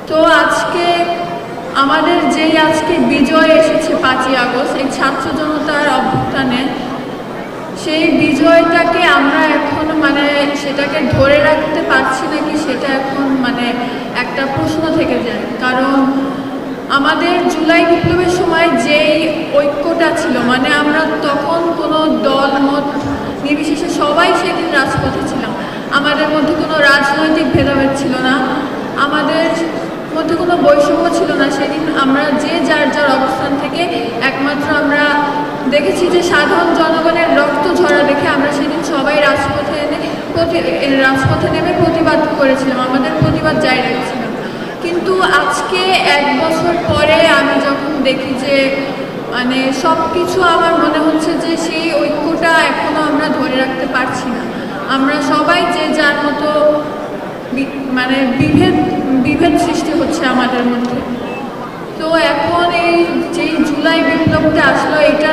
তো আজকে আমাদের যেই আজকে বিজয় এসেছে 5ই আগস্ট এই ছাত্র জনতার অভ্যুত্থানে, সেই বিজয়টাকে আমরা এখন সেটাকে ধরে রাখতে পারছি নাকি সেটা এখন একটা প্রশ্ন থেকে যায়। কারণ আমাদের জুলাই বিপ্লবের সময় যেই ঐক্যটা ছিল, আমরা তখন কোনো দল মত নির্বিশেষে সবাই সেদিন রাজপথে ছিলাম। আমাদের মধ্যে কোনো রাজনৈতিক ভেদাভেদ ছিল না, আমাদের মধ্যে কোনো বৈষম্য ছিল না। সেদিন আমরা যে যার যার অবস্থান থেকে একমাত্র আমরা দেখেছি যে সাধারণ জনগণের রক্ত ঝরা দেখে আমরা সেদিন সবাই রাজপথে নেমে প্রতিবাদ করেছিলাম, আমাদের প্রতিবাদ জারি রেখেছিলাম। কিন্তু আজকে 1 বছর পরে আমি যখন দেখি যে সব কিছু, আমার মনে হচ্ছে যে সেই ঐক্যটা এখনও আমরা ধরে রাখতে পারছি না। আমরা সবাই যে যার মতো বিভেদ সৃষ্টি হচ্ছে আমাদের মধ্যে। তো এখন এই যেই জুলাই বিপ্লবটা আসলো, এটা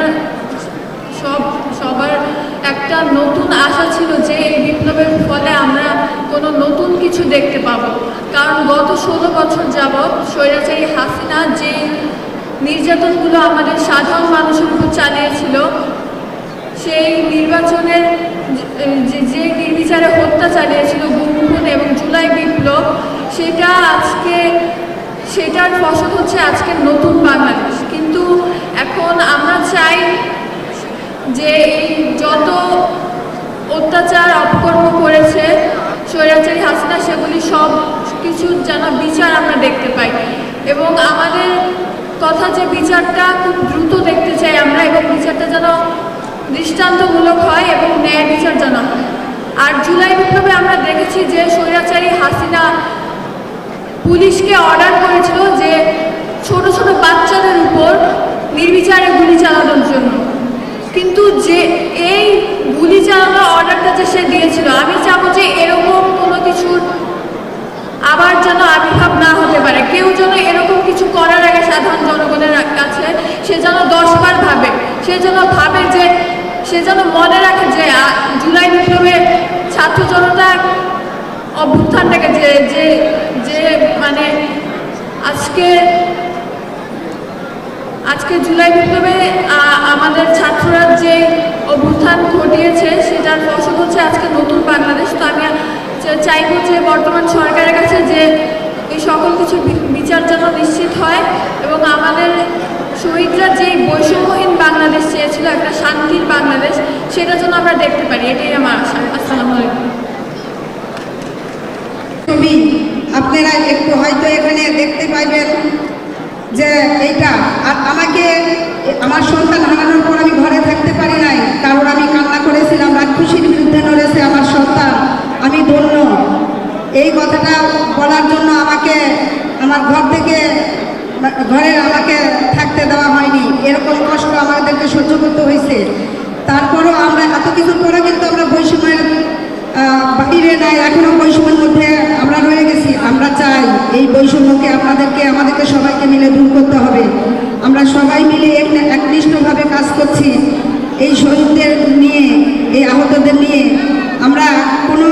সবার একটা নতুন আশা ছিল যে এই বিপ্লবের ফলে আমরা কোনো নতুন কিছু দেখতে পাবো। কারণ গত 16 বছর যাবৎ স্বৈরাচারী হাসিনা যে নির্যাতনগুলো আমাদের সাধারণ মানুষের উপর চালিয়েছিল, সেই নির্বাচনের যে নির্বিচারে হত্যা চালিয়েছিল গুম এবং জুলাই বিপ্লব, সেটার ফসল হচ্ছে আজকের নতুন বাংলাদেশ। কিন্তু এখন আমরা চাই যে এই যত অত্যাচার অপকর্ম করেছে স্বৈরাচারী হাসিনা, সেগুলি সব কিছুর যেন বিচার আমরা দেখতে পাই। এবং আমাদের কথা যে বিচারটা খুব দ্রুত দেখতে চাই আমরা, এবং বিচারটা যেন দৃষ্টান্তমূলক হয় এবং ন্যায় বিচার যেন হয়। আর জুলাই বিপ্লবে আমরা দেখেছি যে স্বৈরাচারী হাসিনা পুলিশকে অর্ডার করেছিল যে ছোট ছোট বাচ্চাদের উপর নির্বিচারে গুলি চালানোর জন্য। কিন্তু যে এই গুলি চালানোর অর্ডারটা যে সে দিয়েছিল, আমি চাবো যে এরকম কোনো কিছুর আবার যেন আবির্ভাব না হতে পারে। কেউ যেন এরকম কিছু করার আগে সাধারণ জনগণের কাছে সে যেন 10 বার ভাবে, সে যেন মনে রাখে যে জুলাই বিপ্লবে ছাত্র জনতা অভ্যুত্থানটাকে যে আজকে জুলাই বিপ্লবে আমাদের ছাত্ররা যে অভ্যুত্থান ঘটিয়েছে, সেটার ফসল হচ্ছে আজকে নতুন বাংলাদেশ। তো আমি চাইবো যে বর্তমান সরকারের কাছে যে এই সকল কিছু বিচার যেন নিশ্চিত হয় এবং আমাদের শহীদরা যে বৈষম্যহীন বাংলাদেশ চেয়েছিল, একটা শান্তির বাংলাদেশ, সেটা যেন আমরা দেখতে পারি। এটাই আমার আশা। আসসালামু আলাইকুম। আপনারা একটু হয়তো এখানে দেখতে পাইবেন যে এইটা, আর আমাকে আমার সন্তান হারানোর পর আমি ঘরে থাকতে পারি নাই, কারণ আমি কান্না করেছিলাম, রাক্ষসীর বিরুদ্ধে লড়েছে আমার সন্তান, আমি ধন্য। এই কথাটা বলার জন্য আমাকে আমার ঘরে আমাকে থাকতে দেওয়া হয়নি, এরকম কষ্ট আমাদেরকে সহ্য করতে হয়েছে। তারপরও আমরা এত কিছুর পরে কিন্তু আমরা বৈষম্যের বাইরে নাই, এখনো বৈষম্যের মধ্যে আমরা রয়ে গেছি। আমরা চাই এই বৈষম্যকে আমাদেরকে সবাইকে মিলে দূর করতে হবে। আমরা সবাই মিলে একনিষ্ঠভাবে কাজ করছি। এই শহীদদের নিয়ে, এই আহতদের নিয়ে আমরা কোনো